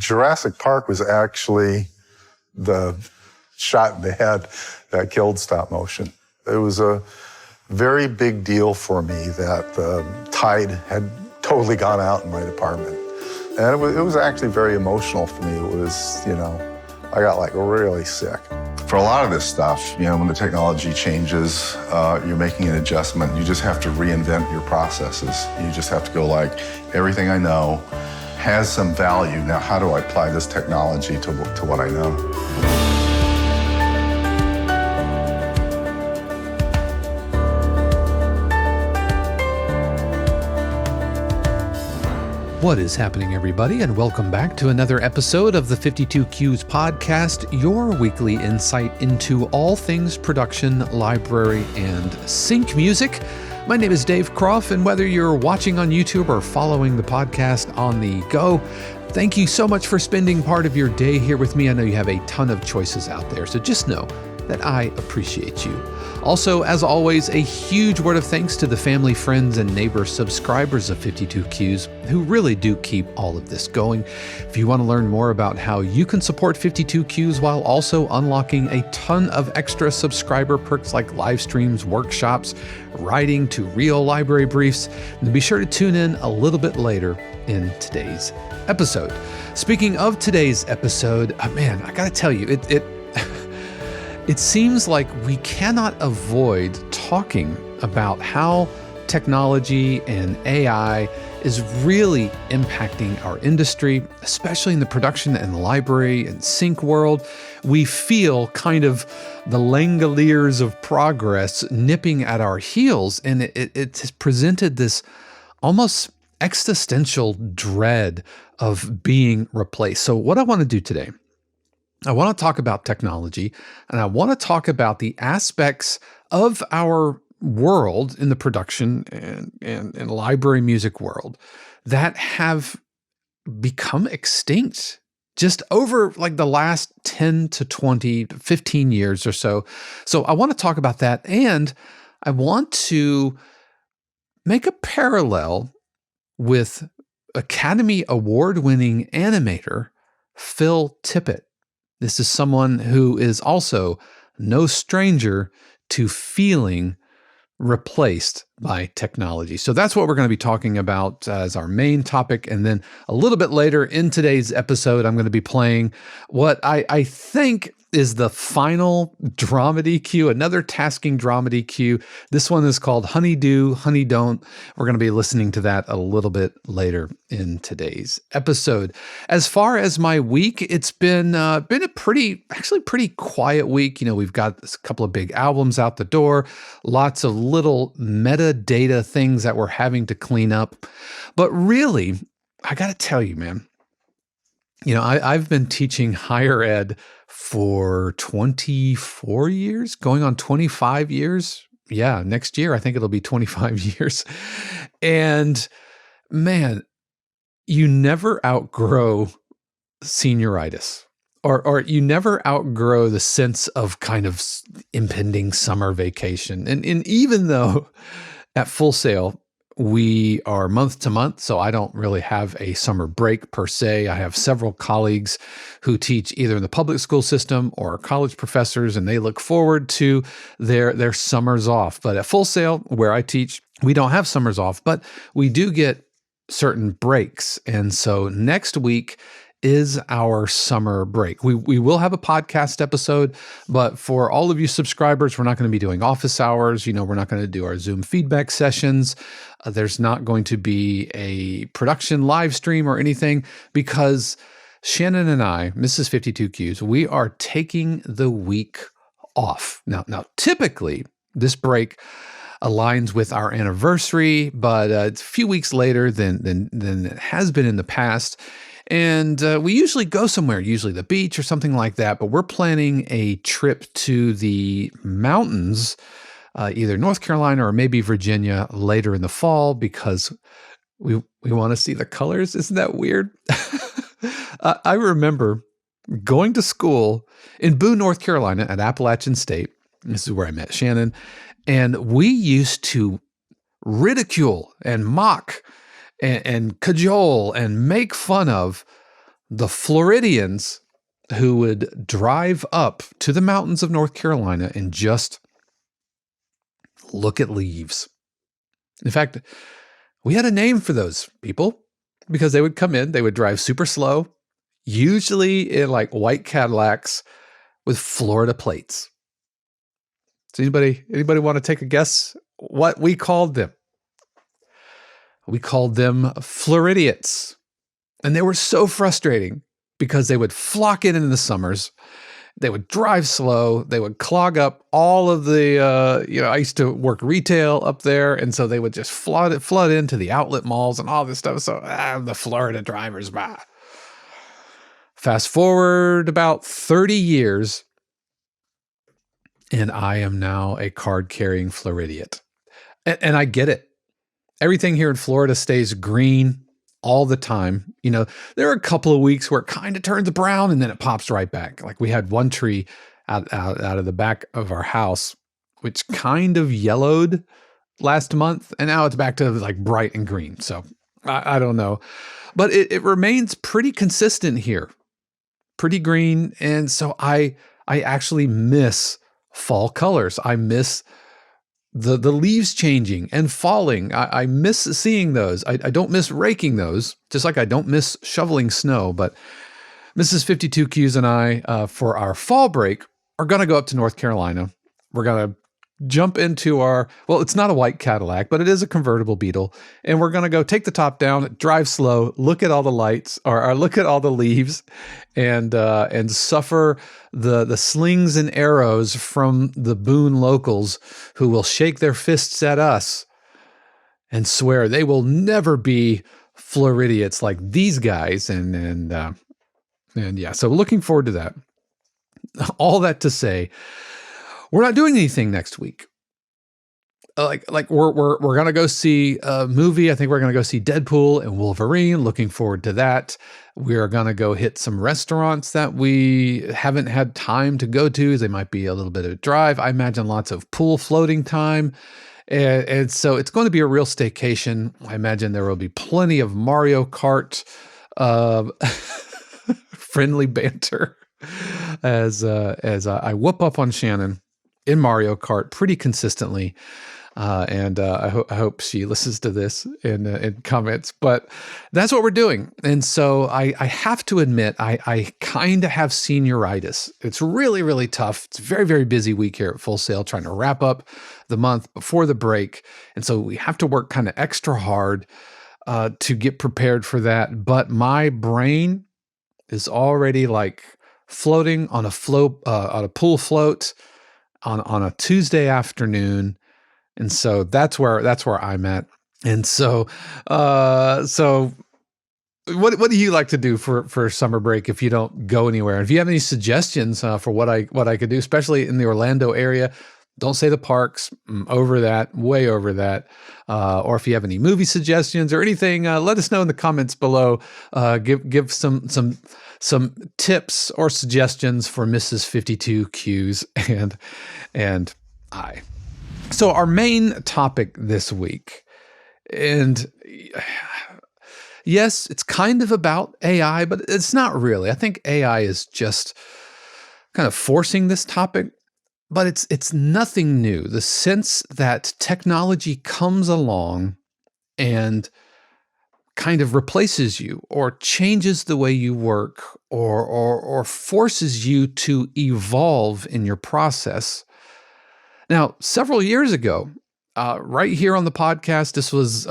Jurassic Park was actually the shot in the head that killed stop motion. It was a very big deal for me that the tide had totally gone out in my department. And it was actually very emotional for me. It was, I got like really sick. For a lot of this stuff, when the technology changes, you're making an adjustment. You just have to reinvent your processes. You just have to go like, everything I know has some value. Now, how do I apply this technology to what I know? What is happening, everybody, and welcome back to another episode of the 52Qs podcast, your weekly insight into all things production, library, and sync music. My name is Dave Croft, and whether you're watching on YouTube or following the podcast on the go, thank you so much for spending part of your day here with me. I know you have a ton of choices out there, so just know that I appreciate you. Also, as always, a huge word of thanks to the family, friends, and neighbor subscribers of 52Qs who really do keep all of this going. If you want to learn more about how you can support 52Qs while also unlocking a ton of extra subscriber perks like live streams, workshops, writing tutorial library briefs, then be sure to tune in a little bit later in today's episode. Speaking of today's episode, man, I got to tell you, it seems like we cannot avoid talking about how technology and AI is really impacting our industry, especially in the production and library and sync world. We feel kind of the Langoliers of progress nipping at our heels, and it has presented this almost existential dread of being replaced. So what I want to do today, I want to talk about technology, and I want to talk about the aspects of our world in the production and library music world that have become extinct just over like the last 10 to 20 to 15 years or so. So I want to talk about that, and I want to make a parallel with Academy Award-winning animator Phil Tippett. This is someone who is also no stranger to feeling replaced by technology. So that's what we're going to be talking about as our main topic. And then a little bit later in today's episode, I'm going to be playing what I think is the final dramedy cue, another tasking dramedy cue. This one is called Honey Do, Honey Don't. We're going to be listening to that a little bit later in today's episode. As far as my week, it's been a pretty quiet week. We've got a couple of big albums out the door, lots of little metadata things that we're having to clean up. But really, I got to tell you, man, I've been teaching higher ed for 24 years, going on 25 years. Yeah, next year, I think it'll be 25 years. And man, you never outgrow senioritis, or you never outgrow the sense of kind of impending summer vacation. And even though at Full Sail, we are month to month, so I don't really have a summer break per se. I have several colleagues who teach either in the public school system or college professors, and they look forward to their summers off. But at Full Sail, where I teach, we don't have summers off, but we do get certain breaks. And so next week is our summer break. We will have a podcast episode, but for all of you subscribers, we're not going to be doing office hours. We're not going to do our Zoom feedback sessions. There's not going to be a production live stream or anything because Shannon and I, Mrs. 52Qs, we are taking the week off. Now, typically this break aligns with our anniversary, but it's a few weeks later than it has been in the past. And we usually go somewhere, usually the beach or something like that, but we're planning a trip to the mountains, either North Carolina or maybe Virginia later in the fall because we want to see the colors. Isn't that weird? I remember going to school in Boone, North Carolina at Appalachian State. This is where I met Shannon. And we used to ridicule and mock and cajole and make fun of the Floridians who would drive up to the mountains of North Carolina and just look at leaves. In fact, we had a name for those people because they would come in, they would drive super slow, usually in like white Cadillacs with Florida plates. Does anybody want to take a guess what we called them? We called them Floridians. And they were so frustrating because they would flock in the summers. They would drive slow. They would clog up all of the, I used to work retail up there. And so they would just flood into the outlet malls and all this stuff. So the Florida drivers, bah. Fast forward about 30 years, and I am now a card-carrying Floridian. And I get it. Everything here in Florida stays green all the time. There are a couple of weeks where it kind of turns brown and then it pops right back. Like we had one tree out of the back of our house, which kind of yellowed last month, and now it's back to like bright and green. So I don't know, but it remains pretty consistent here, pretty green. And so I actually miss fall colors. I miss the leaves changing and falling. I miss seeing those. I don't miss raking those, just like I don't miss shoveling snow. But Mrs. 52Qs and I, for our fall break, are going to go up to North Carolina. We're going to jump into it's not a white Cadillac, but it is a convertible Beetle. And we're going to go take the top down, drive slow, look at all the lights, or look at all the leaves, and suffer the slings and arrows from the Boone locals who will shake their fists at us and swear they will never be Floridians like these guys. And yeah, so looking forward to that. All that to say, we're not doing anything next week. Like we're gonna go see a movie. I think we're gonna go see Deadpool and Wolverine. Looking forward to that. We are gonna go hit some restaurants that we haven't had time to go to. They might be a little bit of a drive. I imagine lots of pool floating time. And so it's going to be a real staycation. I imagine there will be plenty of Mario Kart friendly banter as I whoop up on Shannon in Mario Kart pretty consistently. And I hope she listens to this in comments, but that's what we're doing. And so I have to admit, I kind of have senioritis. It's really, really tough. It's a very, very busy week here at Full Sail, trying to wrap up the month before the break. And so we have to work kind of extra hard to get prepared for that. But my brain is already like floating on a pool float on a Tuesday afternoon. And so that's where I'm at. And so what do you like to do for summer break if you don't go anywhere? And if you have any suggestions for what I could do, especially in the Orlando area, don't say the parks, over that, way over that. Or if you have any movie suggestions or anything, let us know in the comments below. Give some tips or suggestions for Mrs. 52Qs and I. So our main topic this week, and yes, it's kind of about AI, but it's not really. I think AI is just kind of forcing this topic, but it's nothing new. The sense that technology comes along and kind of replaces you or changes the way you work or forces you to evolve in your process. Now, several years ago, right here on the podcast, this was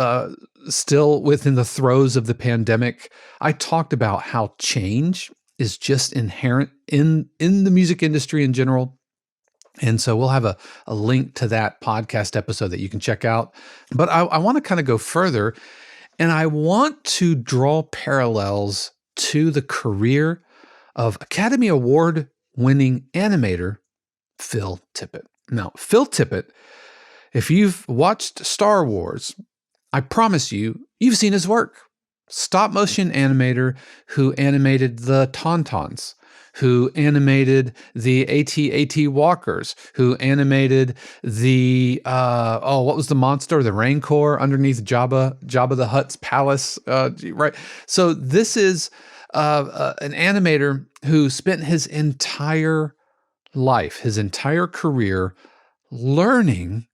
still within the throes of the pandemic, I talked about how change is just inherent in the music industry in general. And so we'll have a link to that podcast episode that you can check out. But I want to kind of go further, and I want to draw parallels to the career of Academy Award-winning animator Phil Tippett. Now, Phil Tippett, if you've watched Star Wars, I promise you've seen his work. Stop motion animator who animated the Tauntauns, who animated the AT-AT walkers, who animated the, what was the monster? The Rancor underneath Jabba the Hutt's palace, right? So this is an animator who spent his entire life, his entire career, learning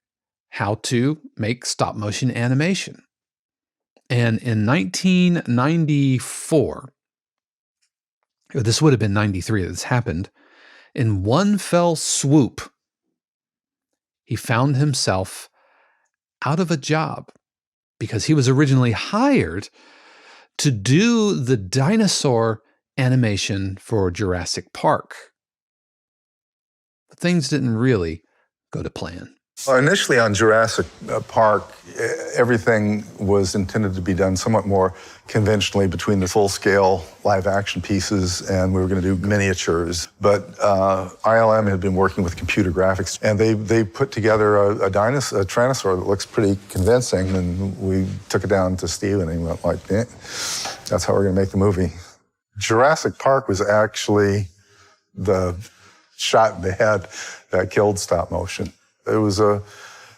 how to make stop motion animation. And in 1994, this would have been 93 that this happened, in one fell swoop, he found himself out of a job because he was originally hired to do the dinosaur animation for Jurassic Park. But things didn't really go to plan. Well, initially on Jurassic Park, everything was intended to be done somewhat more conventionally between the full-scale live-action pieces, and we were going to do miniatures. But ILM had been working with computer graphics, and they put together a Tyrannosaur that looks pretty convincing, and we took it down to Steve, and he went like, that's how we're going to make the movie. Jurassic Park was actually the shot in the head that killed stop motion. It was a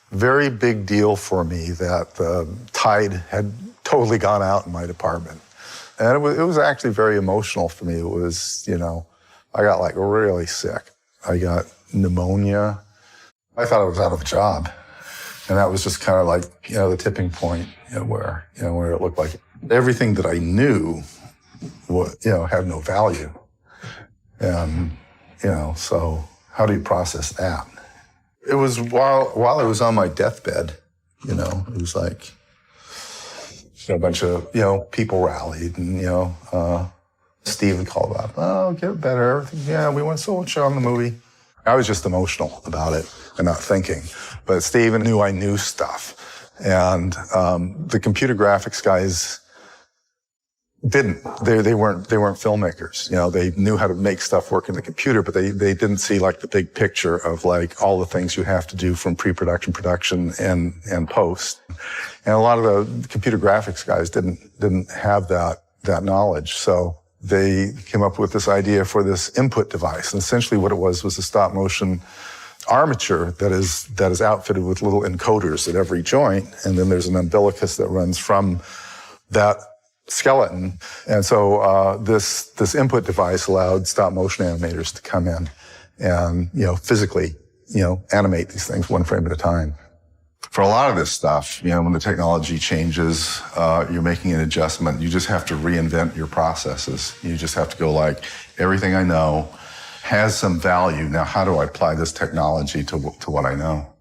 very big deal for me that the tide had totally gone out in my department. And it was actually very emotional for me. It was, I got like really sick. I got pneumonia. I thought I was out of a job. And that was just kind of like, the tipping point, where it looked like everything that I knew, had no value. And, so how do you process that? It was while I was on my deathbed, it was like, a bunch of, people rallied and, Steven called up, oh, get better, everything. Yeah, we went so much on the movie. I was just emotional about it and not thinking. But Steven knew I knew stuff. And the computer graphics guys didn't. They weren't filmmakers. They knew how to make stuff work in the computer, but they didn't see like the big picture of like all the things you have to do from pre-production, production, and post. And a lot of the computer graphics guys didn't have that knowledge. So they came up with this idea for this input device. And essentially what it was a stop motion armature that is outfitted with little encoders at every joint. And then there's an umbilicus that runs from that skeleton. And so this input device allowed stop motion animators to come in and, physically, animate these things one frame at a time. For a lot of this stuff, when the technology changes, you're making an adjustment. You just have to reinvent your processes. You just have to go like, everything I know has some value. Now, how do I apply this technology to what I know?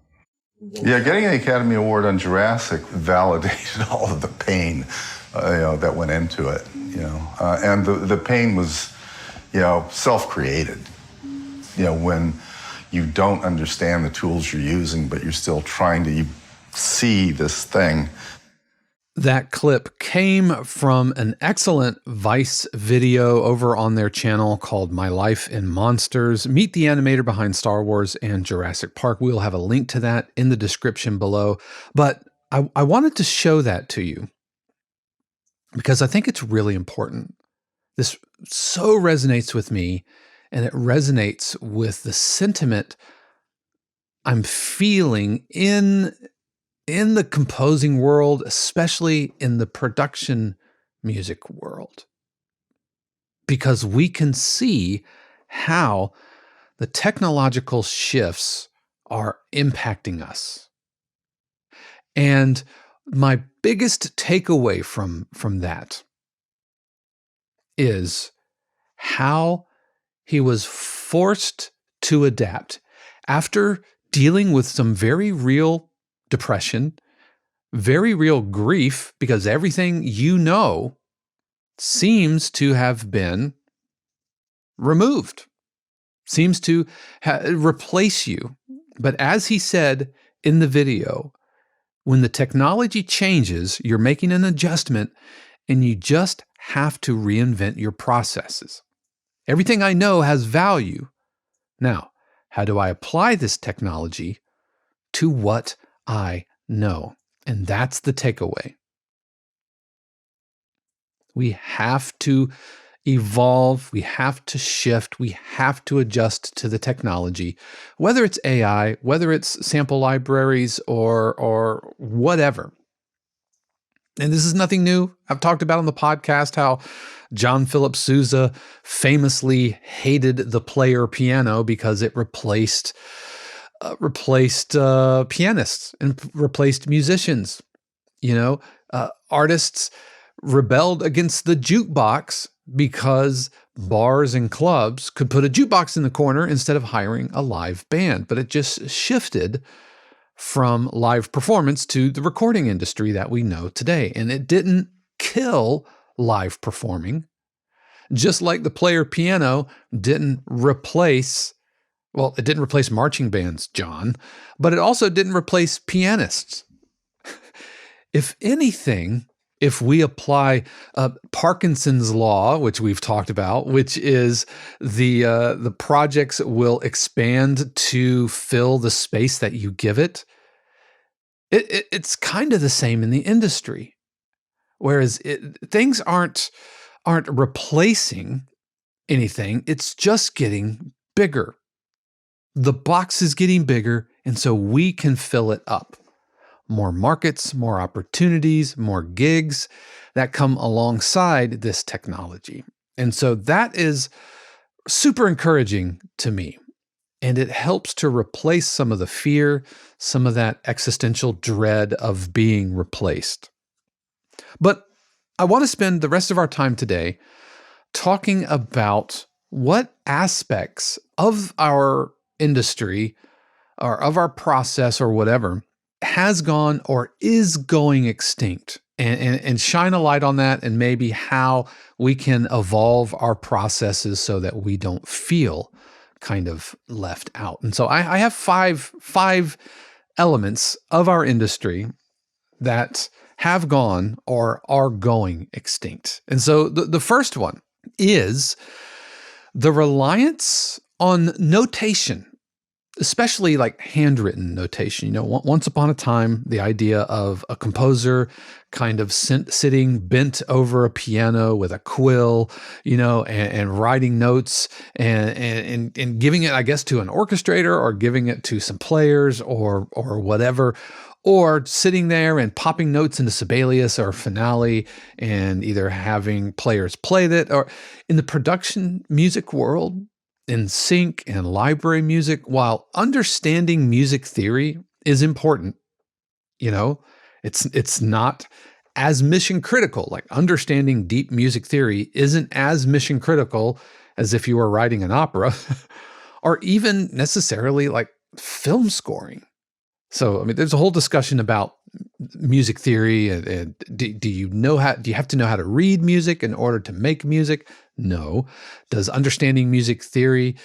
Yeah, getting an Academy Award on Jurassic validated all of the pain that went into it, and the pain was, self-created, when you don't understand the tools you're using, but you're still trying to see this thing. That clip came from an excellent Vice video over on their channel called My Life in Monsters. Meet the animator behind Star Wars and Jurassic Park. We'll have a link to that in the description below. But I wanted to show that to you because I think it's really important. This so resonates with me, and it resonates with the sentiment I'm feeling in the composing world, especially in the production music world. Because we can see how the technological shifts are impacting us. And my biggest takeaway from that is how he was forced to adapt after dealing with some very real depression, very real grief, because everything seems to have been removed, seems to replace you. But as he said in the video, when the technology changes, you're making an adjustment and you just have to reinvent your processes. Everything I know has value. Now, how do I apply this technology to what I know? And that's the takeaway. We have to evolve, we have to shift, we have to adjust to the technology, whether it's AI, whether it's sample libraries or whatever. And this is nothing new. I've talked about on the podcast how John Philip Sousa famously hated the player piano because it replaced pianists and replaced musicians. Artists rebelled against the jukebox because bars and clubs could put a jukebox in the corner instead of hiring a live band. But it just shifted from live performance to the recording industry that we know today. And it didn't kill live performing, just like the player piano didn't replace, well, it didn't replace marching bands, John, but it also didn't replace pianists. If anything, if we apply Parkinson's law, which we've talked about, which is the projects will expand to fill the space that you give it, it's kind of the same in the industry. Whereas things aren't replacing anything, it's just getting bigger. The box is getting bigger, and so we can fill it up. More markets, more opportunities, more gigs that come alongside this technology. And so that is super encouraging to me. And it helps to replace some of the fear, some of that existential dread of being replaced. But I want to spend the rest of our time today talking about what aspects of our industry or of our process or whatever has gone or is going extinct, and shine a light on that, and maybe how we can evolve our processes so that we don't feel kind of left out. And so I have five elements of our industry that have gone or are going extinct. And so the first one is the reliance on notation, especially like handwritten notation. Once upon a time, the idea of a composer kind of sitting bent over a piano with a quill, and writing notes and giving it, I guess, to an orchestrator or giving it to some players or whatever, or sitting there and popping notes into Sibelius or Finale and either having players play that. Or in the production music world, in sync and library music, while understanding music theory is important, it's not as mission critical. Like understanding deep music theory isn't as mission critical as if you were writing an opera or even necessarily like film scoring. So, there's a whole discussion about music theory and do you have to know how to read music in order to make music? No. Does understanding music theory,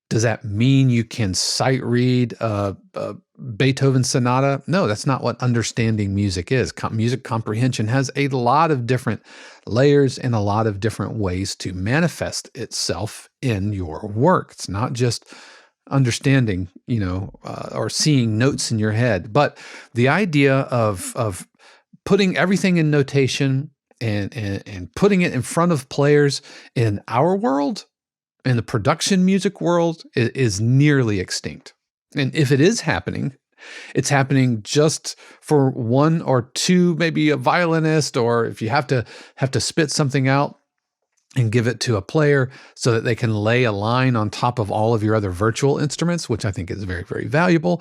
does that mean you can sight read Beethoven's sonata? No, that's not what understanding music is. Music comprehension has a lot of different layers and a lot of different ways to manifest itself in your work. It's not just understanding, or seeing notes in your head, but the idea of putting everything in notation and putting it in front of players in our world, in the production music world, is nearly extinct. And if it is happening, it's happening just for one or two, maybe a violinist, or if you have to spit something out and give it to a player so that they can lay a line on top of all of your other virtual instruments, which I think is very, very valuable.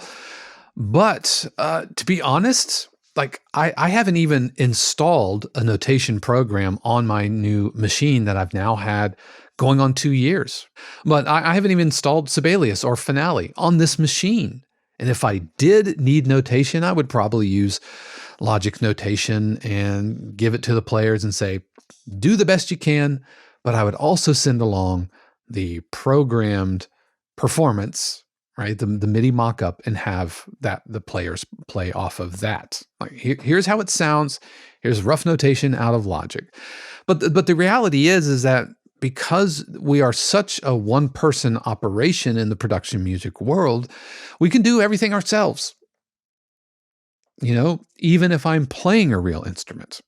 But to be honest, like I haven't even installed a notation program on my new machine that I've now had going on 2 years. But I haven't even installed Sibelius or Finale on this machine. And if I did need notation, I would probably use Logic Notation and give it to the players and say, do the best you can, but I would also send along the programmed performance, right? The MIDI mock-up, and have the players play off of that. Like, here's how it sounds. Here's rough notation out of Logic. But the reality is that because we are such a one-person operation in the production music world, we can do everything ourselves. Even if I'm playing a real instrument.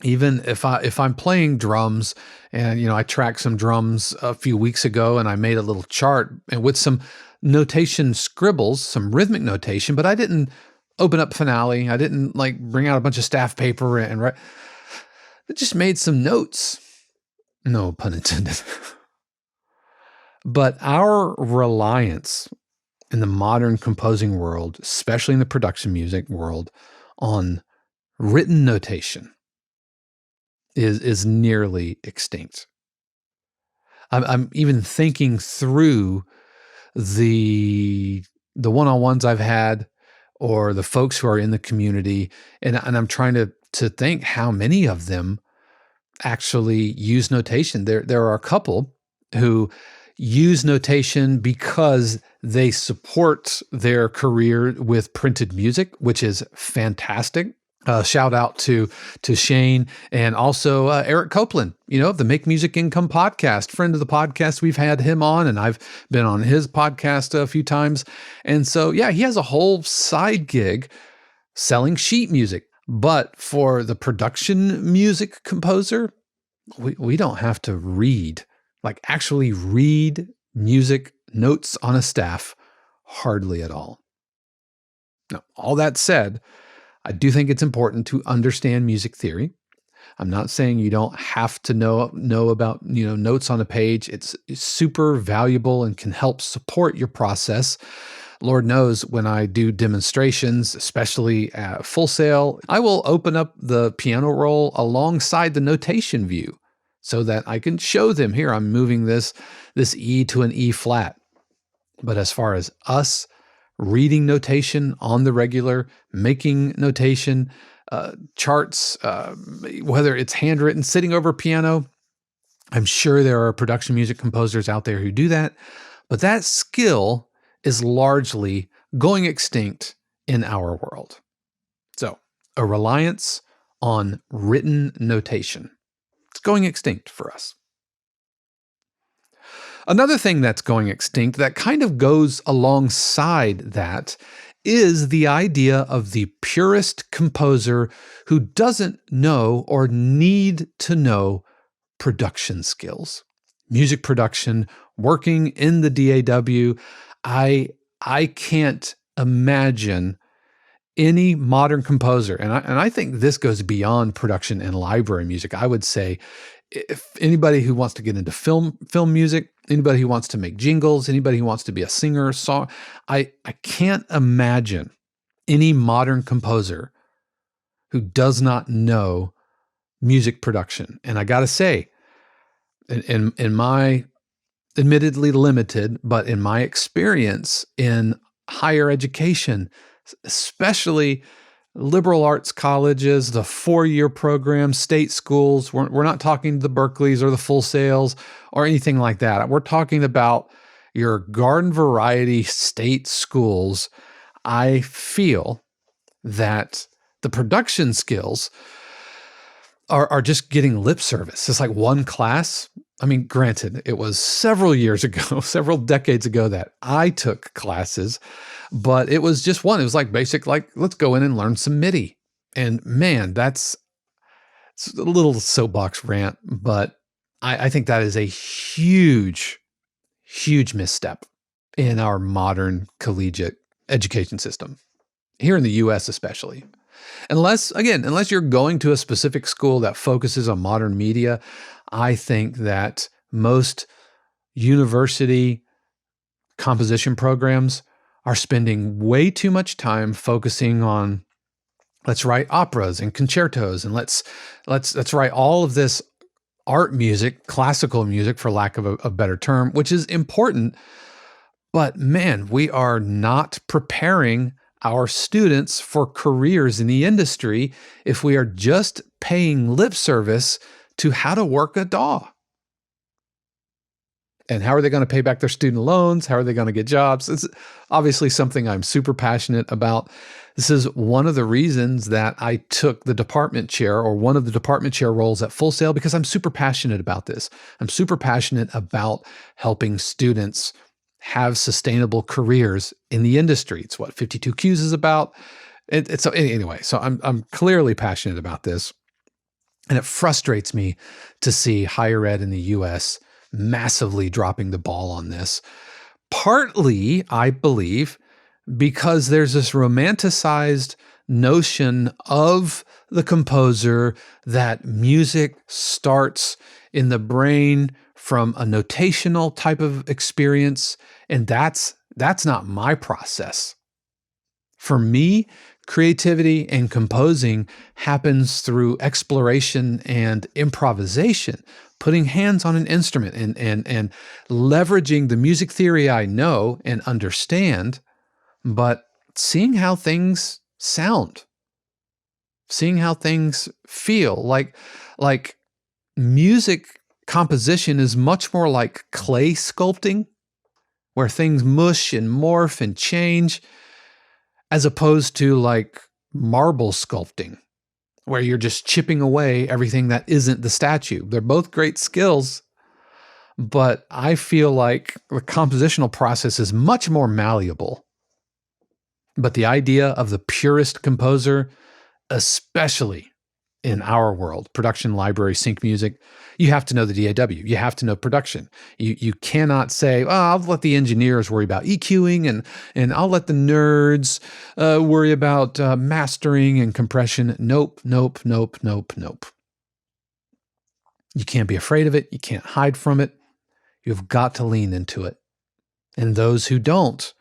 Even if I'm playing drums, and I tracked some drums a few weeks ago, and I made a little chart and with some notation scribbles, some rhythmic notation, but I didn't open up Finale. I didn't bring out a bunch of staff paper and write. I just made some notes, No pun intended. But our reliance in the modern composing world, especially in the production music world, on written notation is nearly extinct. I'm even thinking through the one-on-ones I've had or the folks who are in the community, and I'm trying to think how many of them actually use notation. There are a couple who use notation because they support their career with printed music, which is fantastic. Shout out to Shane and also Eric Copeland, of the Make Music Income podcast, friend of the podcast. We've had him on, and I've been on his podcast a few times. And so, yeah, he has a whole side gig selling sheet music. But for the production music composer, we don't have to read, actually read music notes on a staff, hardly at all. Now, all that said, I do think it's important to understand music theory. I'm not saying you don't have to know about notes on a page. It's super valuable and can help support your process. Lord knows when I do demonstrations, especially at Full Sail, I will open up the piano roll alongside the notation view so that I can show them, here, I'm moving this E to an E flat. But as far as us reading notation on the regular, making notation, charts, whether it's handwritten, sitting over a piano, I'm sure there are production music composers out there who do that, but that skill is largely going extinct in our world. So, a reliance on written notation. It's going extinct for us. Another thing that's going extinct that kind of goes alongside that is the idea of the purist composer who doesn't know or need to know production skills. Music production, working in the DAW, I can't imagine any modern composer, and I think this goes beyond production and library music. I would say if anybody who wants to get into film music, anybody who wants to make jingles, anybody who wants to be a singer, I can't imagine any modern composer who does not know music production. And I got to say, in my admittedly limited, but in my experience in higher education, especially liberal arts colleges, the 4-year program, state schools. We're not talking the Berkeleys or the Full Sails or anything like that. We're talking about your garden variety state schools. I feel that the production skills are just getting lip service. It's like one class. I mean, granted, it was several years ago, several decades ago that I took classes, but it was just one. It was like basic, let's go in and learn some MIDI. And man, it's a little soapbox rant, but I think that is a huge, huge misstep in our modern collegiate education system, here in the US especially. Unless you're going to a specific school that focuses on modern media, I think that most university composition programs are spending way too much time focusing on, let's write operas and concertos, and let's write all of this art music, classical music, for lack of a better term, which is important. But man, we are not preparing our students for careers in the industry if we are just paying lip service to how to work a DAW. And how are they going to pay back their student loans? How are they going to get jobs? It's obviously something I'm super passionate about. This is one of the reasons that I took the department chair, or one of the department chair roles at Full Sail, because I'm super passionate about this. I'm super passionate about helping students have sustainable careers in the industry. It's what 52Qs is about. So I'm clearly passionate about this. And it frustrates me to see higher ed in the US massively dropping the ball on this. Partly, I believe, because there's this romanticized notion of the composer that music starts in the brain from a notational type of experience, and that's not my process. For me, creativity and composing happens through exploration and improvisation, putting hands on an instrument and leveraging the music theory I know and understand, but seeing how things sound, seeing how things feel. Like music composition is much more like clay sculpting, where things mush and morph and change, as opposed to like marble sculpting, where you're just chipping away everything that isn't the statue. They're both great skills, but I feel like the compositional process is much more malleable. But the idea of the purist composer, especially in our world, production, library, sync music, you have to know the DAW. You have to know production. You cannot say, oh, I'll let the engineers worry about EQing and I'll let the nerds worry about mastering and compression. Nope, nope, nope, nope, nope. You can't be afraid of it. You can't hide from it. You've got to lean into it. And those who don't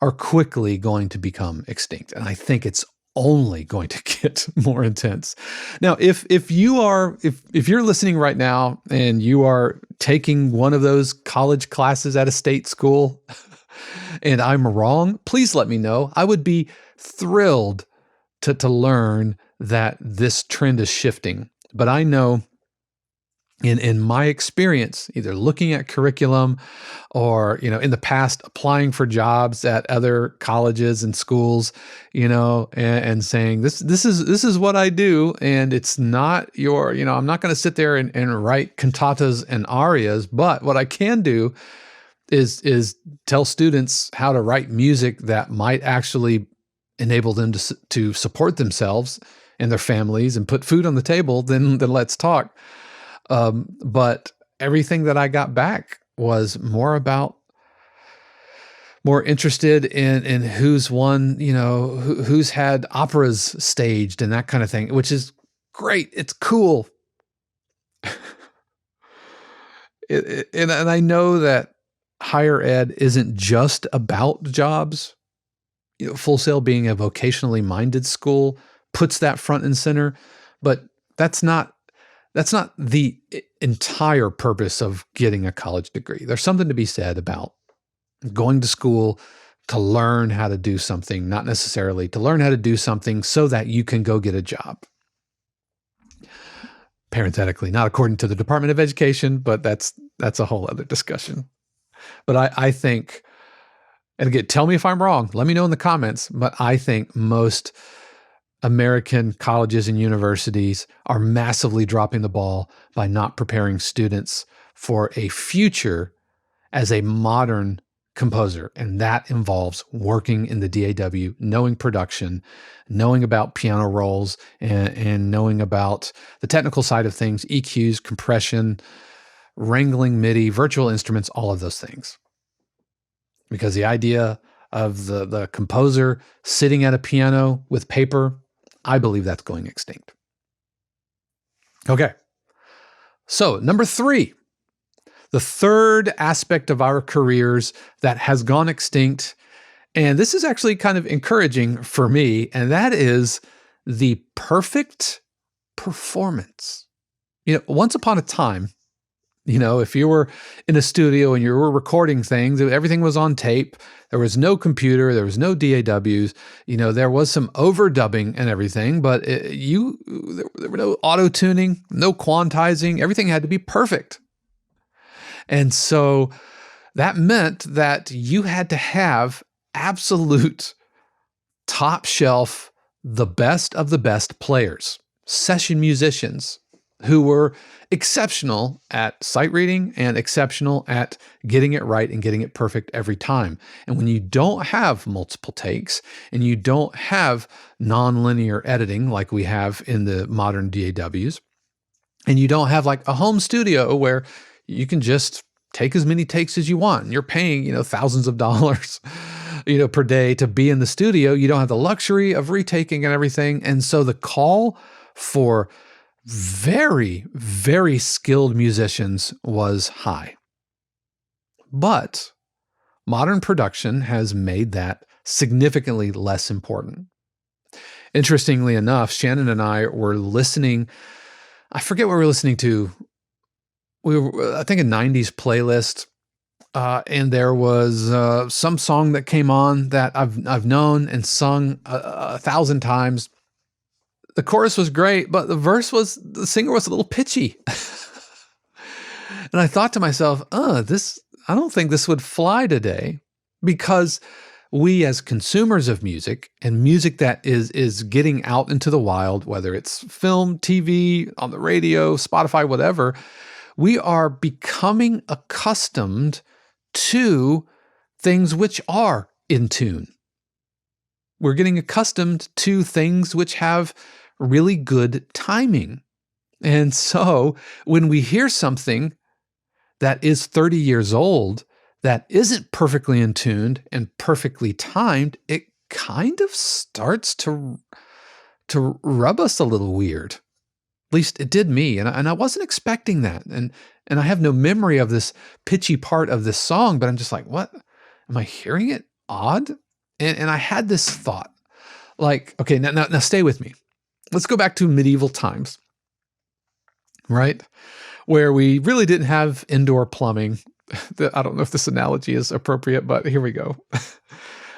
are quickly going to become extinct. And I think it's only going to get more intense. Now, if you're listening right now and you are taking one of those college classes at a state school and I'm wrong, please let me know. I would be thrilled to learn that this trend is shifting. But I know in my experience, either looking at curriculum or, in the past applying for jobs at other colleges and schools, and saying this is what I do. And it's not I'm not going to sit there and write cantatas and arias, but what I can do is tell students how to write music that might actually enable them to support themselves and their families and put food on the table. Then let's talk. But everything that I got back was more interested in who's won, who's had operas staged and that kind of thing, which is great. It's cool. And I know that higher ed isn't just about jobs. Full Sail being a vocationally minded school puts that front and center, but that's not the entire purpose of getting a college degree. There's something to be said about going to school to learn how to do something, not necessarily to learn how to do something so that you can go get a job. Parenthetically, not according to the Department of Education, but that's a whole other discussion. But I think, and again, tell me if I'm wrong, let me know in the comments, but I think most American colleges and universities are massively dropping the ball by not preparing students for a future as a modern composer. And that involves working in the DAW, knowing production, knowing about piano rolls, and knowing about the technical side of things, EQs, compression, wrangling MIDI, virtual instruments, all of those things. Because the idea of the composer sitting at a piano with paper, I believe that's going extinct. Okay. So, number 3, the third aspect of our careers that has gone extinct, and this is actually kind of encouraging for me, and that is the perfect performance. Once upon a time, if you were in a studio and you were recording things, everything was on tape. There was no computer. There was no DAWs. There was some overdubbing and everything, but there were no auto-tuning, no quantizing. Everything had to be perfect. And so that meant that you had to have absolute top shelf, the best of the best players, session musicians, who were exceptional at sight reading and exceptional at getting it right and getting it perfect every time. And when you don't have multiple takes and you don't have nonlinear editing like we have in the modern DAWs, and you don't have like a home studio where you can just take as many takes as you want, and you're paying, thousands of dollars, per day to be in the studio, you don't have the luxury of retaking and everything. And so the call for very, very skilled musicians was high. But modern production has made that significantly less important. Interestingly enough, Shannon and I were listening, I forget what we were listening to. We were, I think, a 90s playlist, and there was some song that came on that I've known and sung 1,000 times. The chorus was great, but the singer was a little pitchy. And I thought to myself, I don't think this would fly today, because we as consumers of music, and music that is getting out into the wild, whether it's film, TV, on the radio, Spotify, whatever, we are becoming accustomed to things which are in tune. We're getting accustomed to things which have really good timing. And so when we hear something that is 30 years old, that isn't perfectly in tune and perfectly timed, it kind of starts to rub us a little weird. At least it did me, and I wasn't expecting that. And I have no memory of this pitchy part of this song, but I'm just like, what? Am I hearing it odd? And I had this thought, like, okay, now stay with me. Let's go back to medieval times, right? Where we really didn't have indoor plumbing. I don't know if this analogy is appropriate, but here we go.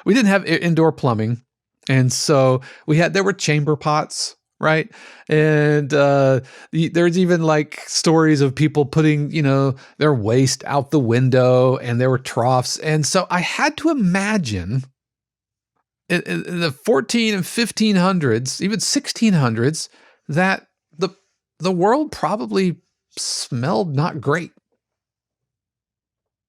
We didn't have indoor plumbing. And so there were chamber pots, right? And there's even like stories of people putting, their waste out the window, and there were troughs. And so I had to imagine in the 14 and 1500s, even 1600s, that the world probably smelled not great.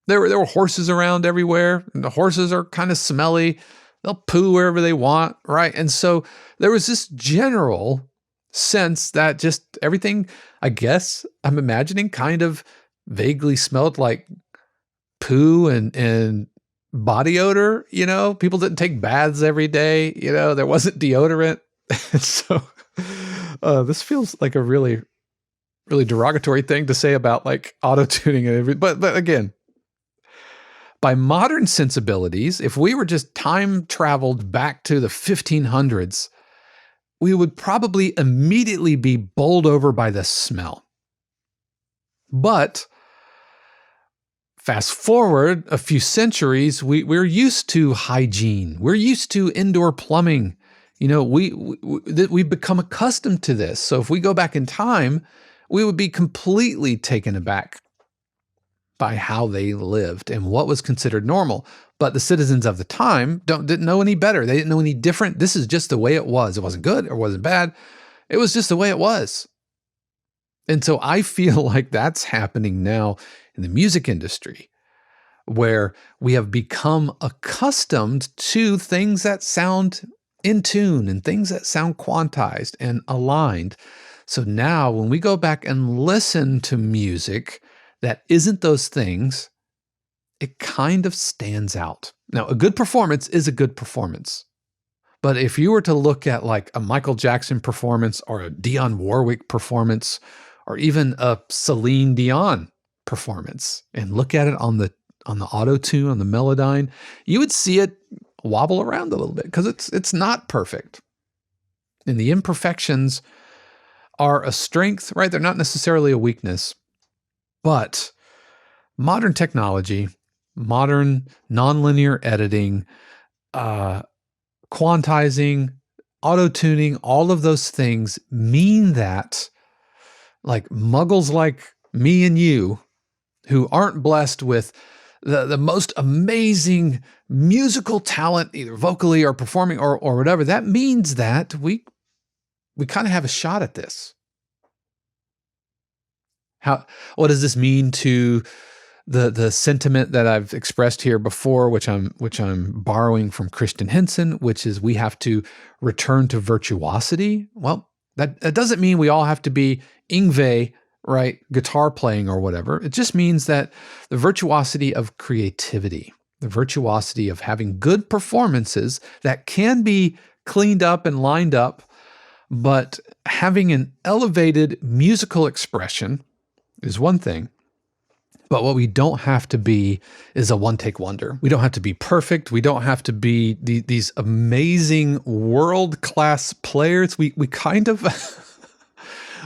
There were horses around everywhere, and the horses are kind of smelly. They'll poo wherever they want, right? And so there was this general sense that just everything, I guess, I'm imagining, kind of vaguely smelled like poo and body odor. People didn't take baths every day. There wasn't deodorant. And so this feels like a really, really derogatory thing to say about like auto-tuning and everything. But again, by modern sensibilities, if we were just time traveled back to the 1500s, we would probably immediately be bowled over by the smell. But fast forward a few centuries, we're used to hygiene. We're used to indoor plumbing. We've become accustomed to this. So if we go back in time, we would be completely taken aback by how they lived and what was considered normal. But the citizens of the time didn't know any better. They didn't know any different. This is just the way it was. It wasn't good or wasn't bad. It was just the way it was. And so I feel like that's happening now in the music industry, where we have become accustomed to things that sound in tune and things that sound quantized and aligned. So now when we go back and listen to music that isn't those things, it kind of stands out. Now, a good performance is a good performance. But if you were to look at like a Michael Jackson performance or a Dionne Warwick performance or even a Celine Dion performance and look at it on the auto-tune, on the Melodyne, you would see it wobble around a little bit because it's not perfect. And the imperfections are a strength, right? They're not necessarily a weakness. But modern technology, modern nonlinear editing, quantizing, auto-tuning, all of those things mean that like muggles like me and you, who aren't blessed with the most amazing musical talent, either vocally or performing or whatever, that means that we kind of have a shot at this. What does this mean to the sentiment that I've expressed here before, which I'm borrowing from Christian Henson, which is we have to return to virtuosity? Well, that doesn't mean we all have to be Yngwie, right, guitar playing or whatever. It just means that the virtuosity of creativity, the virtuosity of having good performances that can be cleaned up and lined up, But having an elevated musical expression is one thing. But what we don't have to be is a one-take wonder. We don't have to be perfect. We don't have to be these amazing world-class players. We kind of,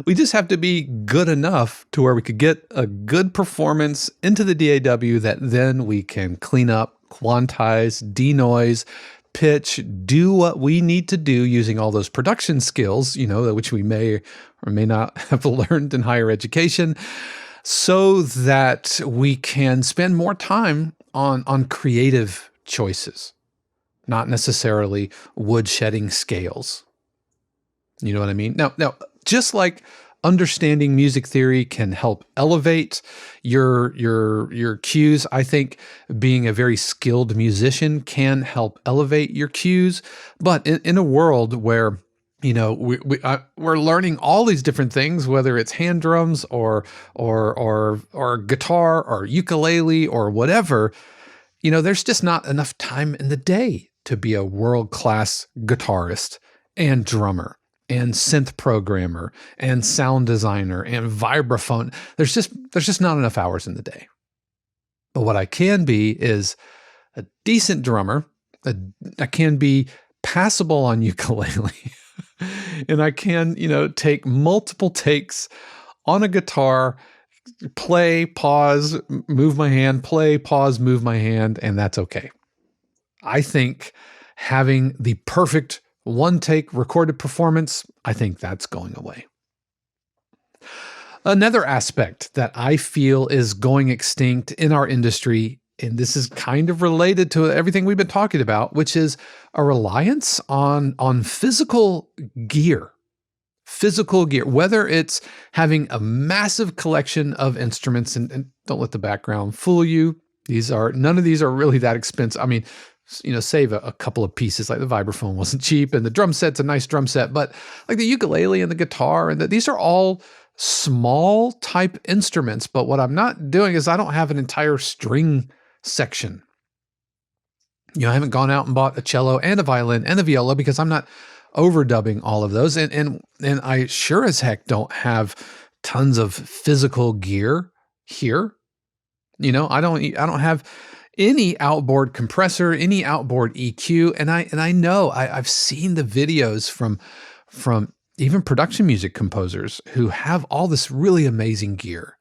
we just have to be good enough to where we could get a good performance into the DAW that then we can clean up, quantize, denoise, pitch, do what we need to do using all those production skills, which we may or may not have learned in higher education, so that we can spend more time on creative choices, not necessarily woodshedding scales. You know what I mean? Now, just like understanding music theory can help elevate your cues, I think being a very skilled musician can help elevate your cues. But in a world where we're learning all these different things, whether it's hand drums or guitar or ukulele or whatever, there's just not enough time in the day to be a world-class guitarist and drummer and synth programmer and sound designer and vibraphone. There's just not enough hours in the day. But what I can be is a decent drummer. I can be passable on ukulele. And I can, take multiple takes on a guitar, play, pause, move my hand, play, pause, move my hand, and that's okay. I think having the perfect one-take recorded performance, I think that's going away. Another aspect that I feel is going extinct in our industry, and this is kind of related to everything we've been talking about, which is a reliance on physical gear. Physical gear, whether it's having a massive collection of instruments, and don't let the background fool you. None of these are really that expensive. I mean, save a couple of pieces, like the vibraphone wasn't cheap, and the drum set's a nice drum set, but like the ukulele and the guitar, and these are all small type instruments. But what I'm not doing is I don't have an entire string section. I haven't gone out and bought a cello and a violin and a viola because I'm not overdubbing all of those. And I sure as heck don't have tons of physical gear here. I don't have any outboard compressor, any outboard EQ. And I know I've seen the videos from even production music composers who have all this really amazing gear.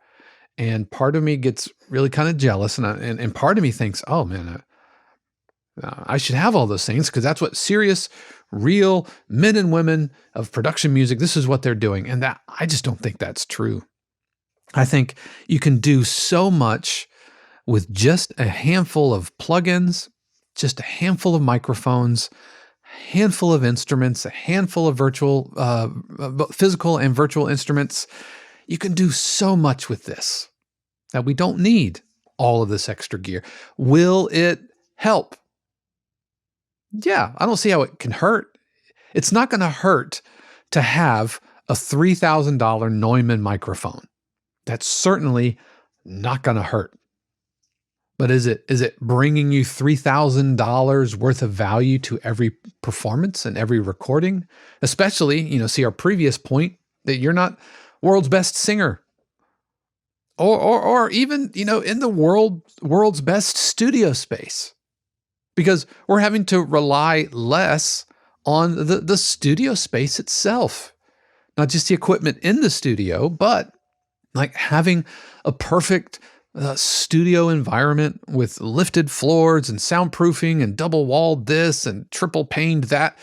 And part of me gets really kind of jealous, and part of me thinks, oh man, I should have all those things because that's what serious, real men and women of production music, this is what they're doing. And that I just don't think that's true. I think you can do so much with just a handful of plugins, just a handful of microphones, a handful of instruments, a handful of physical and virtual instruments. You can do so much with this that we don't need all of this extra gear. Will it help? Yeah, I don't see how it can hurt. It's not going to hurt to have a $3,000 Neumann microphone. That's certainly not going to hurt. But is it bringing you $3,000 worth of value to every performance and every recording? Especially, see our previous point that you're not world's best singer, or even in the world's best studio space, because we're having to rely less on the studio space itself, not just the equipment in the studio, but like having a perfect studio environment with lifted floors and soundproofing and double walled this and triple paned that.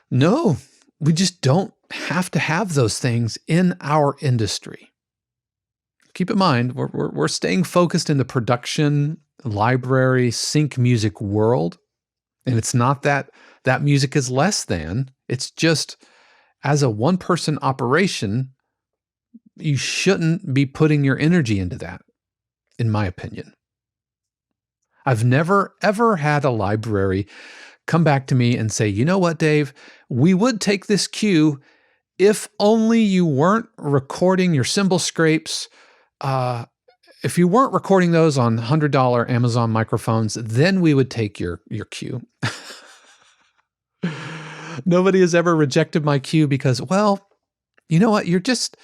No, we just don't have to have those things in our industry. Keep in mind, we're staying focused in the production, library, sync music world. And it's not that music is less than, it's just as a one-person operation, you shouldn't be putting your energy into that, in my opinion. I've never, ever had a library come back to me and say, you know what, Dave, we would take this cue if only you weren't recording your cymbal scrapes. If you weren't recording those on $100 Amazon microphones, then we would take your cue. Nobody has ever rejected my cue because, well, you know what? You're just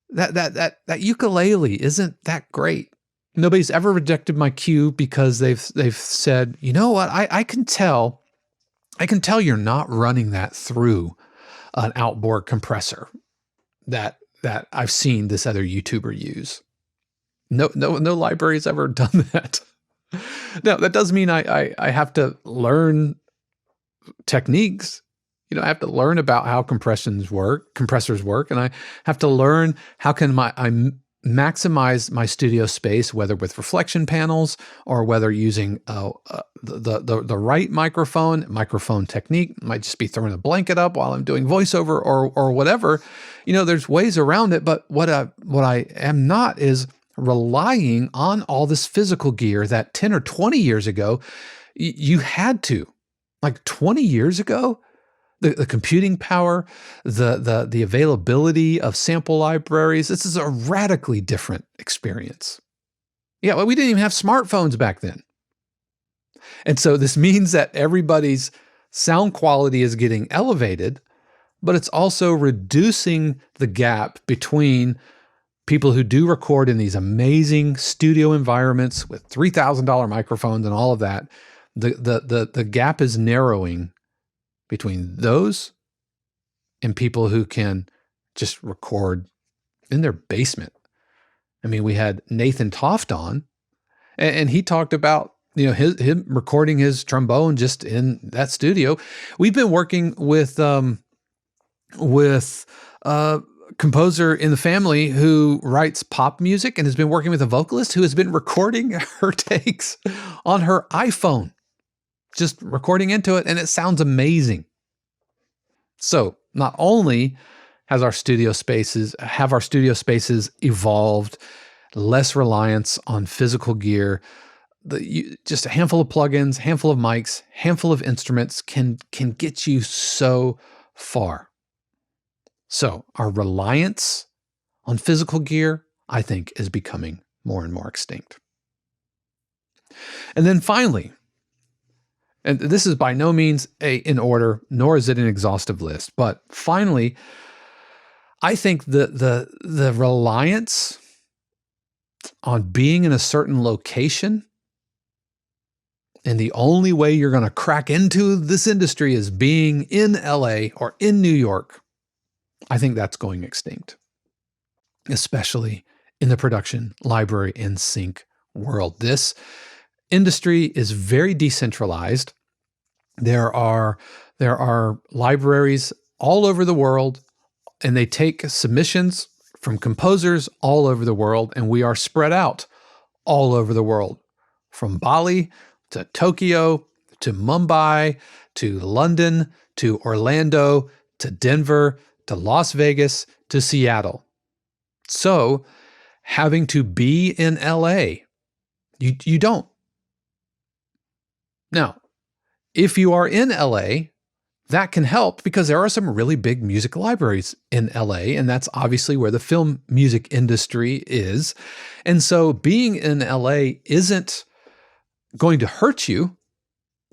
that ukulele isn't that great. Nobody's ever rejected my cue because they've said, you know what? I can tell you're not running that through an outboard compressor that I've seen this other YouTuber use. No library's ever done that. Now, that does mean I have to learn techniques. I have to learn about how compressors work, and I have to learn how can I maximize my studio space, whether with reflection panels or whether using the right microphone technique. It might just be throwing a blanket up while I'm doing voiceover or whatever. There's ways around it, but what I am not is relying on all this physical gear that 10 or 20 years ago you had to. Like 20 years ago, the computing power, the availability of sample libraries, this is a radically different experience. Yeah, well, we didn't even have smartphones back then. And so this means that everybody's sound quality is getting elevated, but it's also reducing the gap between people who do record in these amazing studio environments with $3,000 microphones and all of that. The gap is narrowing between those and people who can just record in their basement. I mean, we had Nathan Toft on, and he talked about him recording his trombone just in that studio. We've been working with composer in the family who writes pop music and has been working with a vocalist who has been recording her takes on her iPhone, just recording into it, and it sounds amazing. So not only have our studio spaces evolved, less reliance on physical gear, just a handful of plugins, handful of mics, handful of instruments can get you so far. So our reliance on physical gear, I think, is becoming more and more extinct. And then finally, and this is by no means in order, nor is it an exhaustive list, but finally, I think the reliance on being in a certain location, and the only way you're going to crack into this industry is being in LA or in New York, I think that's going extinct, especially in the production, library, and sync world. This industry is very decentralized. There are libraries all over the world, and they take submissions from composers all over the world, and we are spread out all over the world, from Bali to Tokyo to Mumbai to London to Orlando to Denver to Las Vegas to Seattle. So having to be in LA, you don't. Now, if you are in LA, that can help because there are some really big music libraries in LA, and that's obviously where the film music industry is. And so being in LA isn't going to hurt you,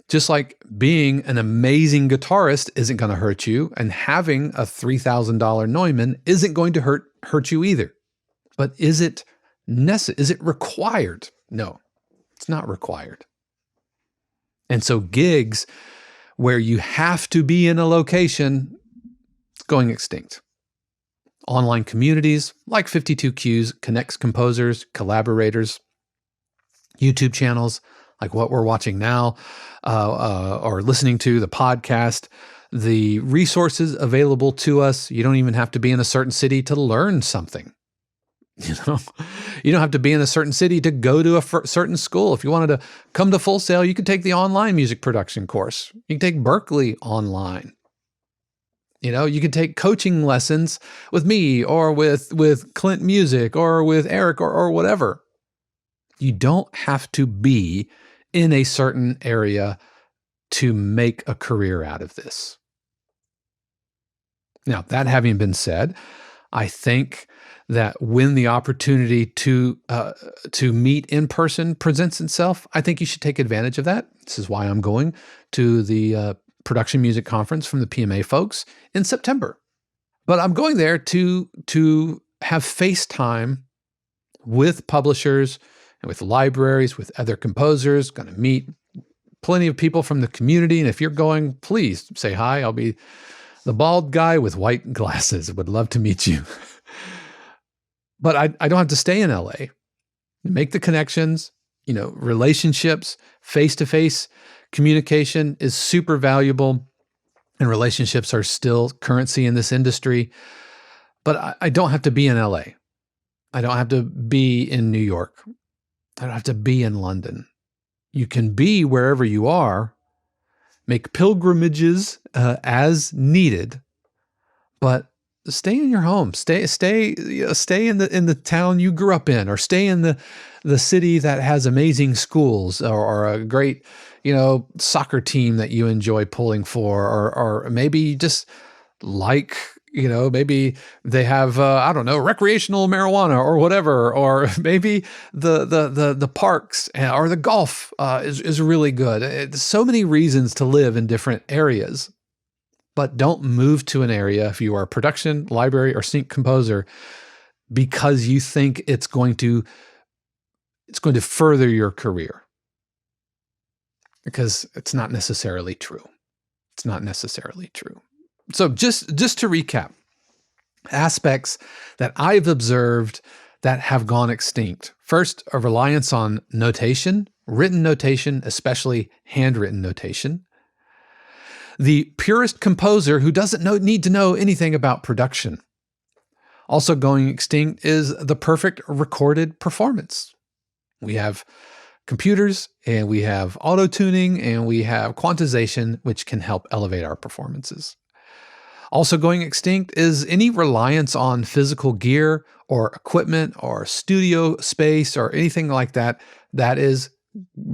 just like being an amazing guitarist isn't going to hurt you, and having a $3,000 Neumann isn't going to hurt you either. But is it necessary? Is it required? No, it's not required. And so gigs where you have to be in a location, it's going extinct. Online communities like 52Qs connects composers, collaborators, YouTube channels like what we're watching now, or listening to the podcast, the resources available to us. You don't even have to be in a certain city to learn something. You don't have to be in a certain city to go to a certain school. If you wanted to come to Full Sail, you could take the online music production course. You can take Berklee online. You can take coaching lessons with me or with Clint Music or with Eric or whatever. You don't have to be in a certain area to make a career out of this. Now, that having been said, I think that when the opportunity to meet in person presents itself, I think you should take advantage of that. This is why I'm going to the production music conference from the PMA folks in September. But I'm going there to have FaceTime with publishers and with libraries, with other composers, going to meet plenty of people from the community. And if you're going, please say hi. I'll be the bald guy with white glasses. Would love to meet you. But I don't have to stay in LA. Make the connections, relationships, face-to-face communication is super valuable, and relationships are still currency in this industry. But I don't have to be in LA. I don't have to be in New York. I don't have to be in London. You can be wherever you are, make pilgrimages as needed, but stay in your home. Stay in the town you grew up in, or stay in the city that has amazing schools, or a great soccer team that you enjoy pulling for, or maybe just maybe they have, recreational marijuana or whatever, or maybe the parks or the golf is really good. There's so many reasons to live in different areas, but don't move to an area if you are a production, library, or sync composer because you think it's going to further your career, because it's not necessarily true. It's not necessarily true. So just to recap, aspects that I've observed that have gone extinct. First, a reliance on notation, written notation, especially handwritten notation. The purist composer who doesn't need to know anything about production. Also going extinct is the perfect recorded performance. We have computers, and we have auto-tuning, and we have quantization, which can help elevate our performances. Also going extinct is any reliance on physical gear or equipment or studio space or anything like that. That is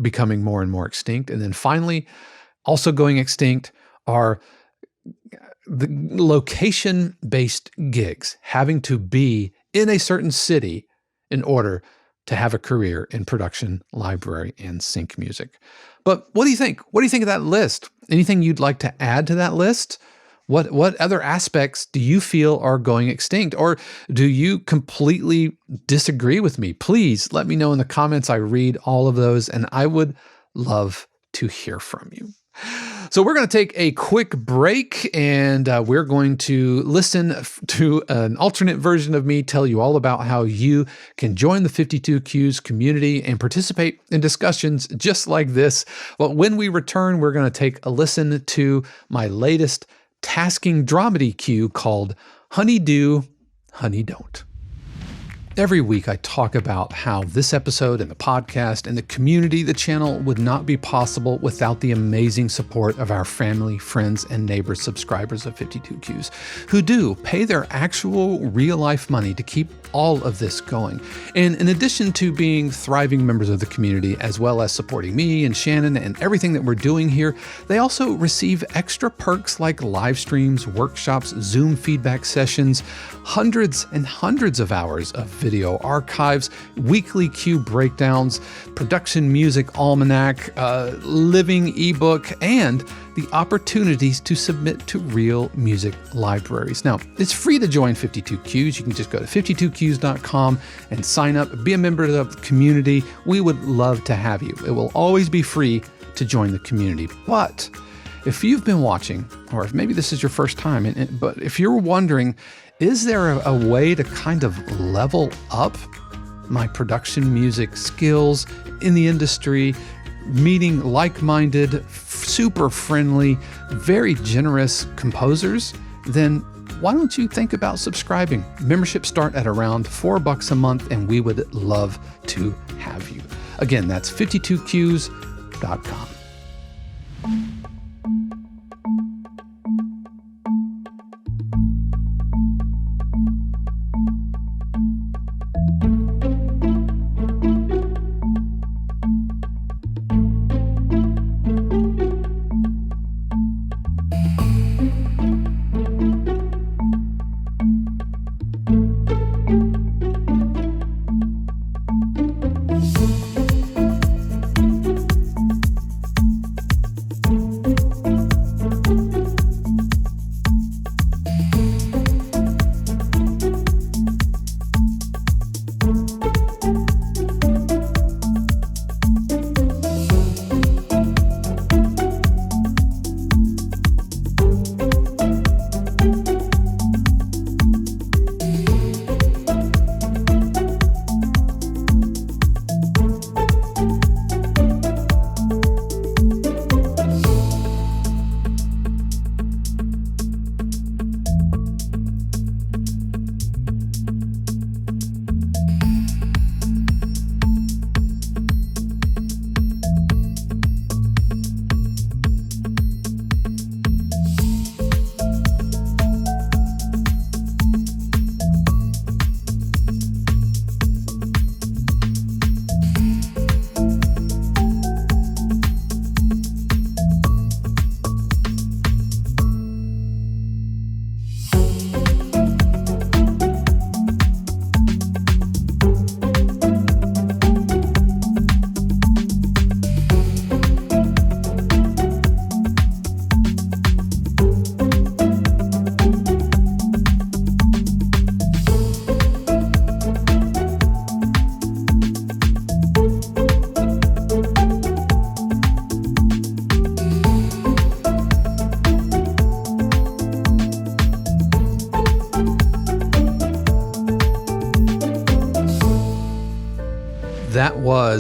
becoming more and more extinct. And then finally, also going extinct are the location-based gigs, having to be in a certain city in order to have a career in production, library, and sync music. But what do you think? What do you think of that list? Anything you'd like to add to that list? What other aspects do you feel are going extinct? Or do you completely disagree with me? Please let me know in the comments. I read all of those, and I would love to hear from you. So we're going to take a quick break, and we're going to listen to an alternate version of me tell you all about how you can join the 52 Qs community and participate in discussions just like this. But when we return, we're going to take a listen to my latest tasking dramedy cue called Honey Do, Honey Don't. Every week I talk about how this episode and the podcast and the community, the channel, would not be possible without the amazing support of our family, friends, and neighbors, subscribers of 52 Qs, who do pay their actual real-life money to keep all of this going. And in addition to being thriving members of the community, as well as supporting me and Shannon and everything that we're doing here, they also receive extra perks like live streams, workshops, Zoom feedback sessions, hundreds and hundreds of hours of video archives, weekly cue breakdowns, production music almanac, living ebook, and the opportunities to submit to real music libraries. Now, it's free to join 52 Qs. You can just go to 52qs.com and sign up, be a member of the community. We would love to have you. It will always be free to join the community. But if you've been watching, or if maybe this is your first time, but if you're wondering, is there a way to kind of level up my production music skills in the industry, meeting like-minded, super friendly, very generous composers? Then why don't you think about subscribing? Memberships start at around $4 a month, and we would love to have you. Again, that's 52qs.com.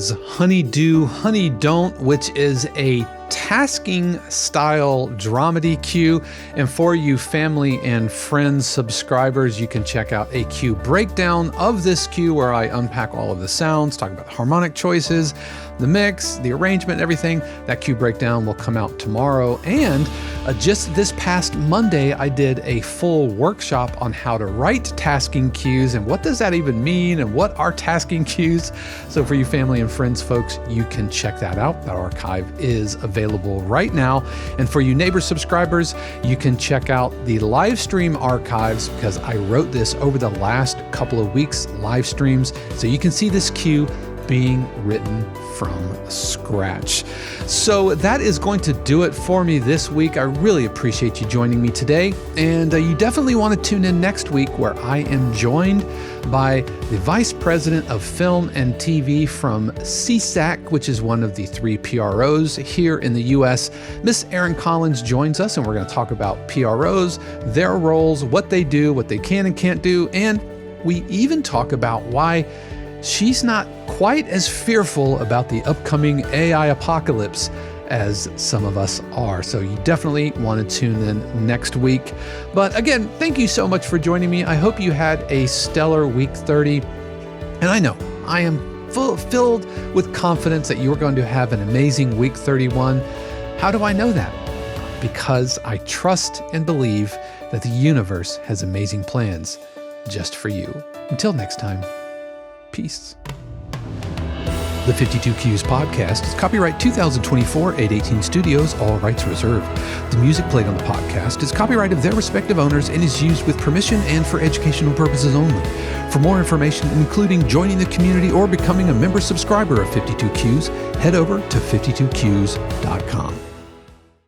was Honeydew, Honey Don't, which is a tasking style dramedy cue. And for you family and friends subscribers, you can check out a cue breakdown of this cue where I unpack all of the sounds, talk about the harmonic choices, the mix, the arrangement, everything. That cue breakdown will come out tomorrow. And just this past Monday, I did a full workshop on how to write tasking cues and what does that even mean and what are tasking cues. So for you family and friends folks, you can check that out. That archive is available right now. And for you neighbor subscribers, you can check out the live stream archives because I wrote this over the last couple of weeks, live streams. So you can see this cue being written from scratch. So that is going to do it for me this week. I really appreciate you joining me today. And you definitely want to tune in next week where I am joined by the Vice President of Film and TV from CSAC, which is one of the 3 PROs here in the US. Miss Erin Collins joins us and we're going to talk about PROs, their roles, what they do, what they can and can't do. And we even talk about why she's not quite as fearful about the upcoming AI apocalypse as some of us are. So you definitely want to tune in next week. But again, thank you so much for joining me. I hope you had a stellar week 30. And I know I am filled with confidence that you're going to have an amazing week 31. How do I know that? Because I trust and believe that the universe has amazing plans just for you. Until next time. Peace. The 52 Cues podcast is copyright 2024 818 Studios, all rights reserved. The music played on the podcast is copyright of their respective owners and is used with permission and for educational purposes only. For more information, including joining the community or becoming a member subscriber of 52 Cues, head over to 52cues.com.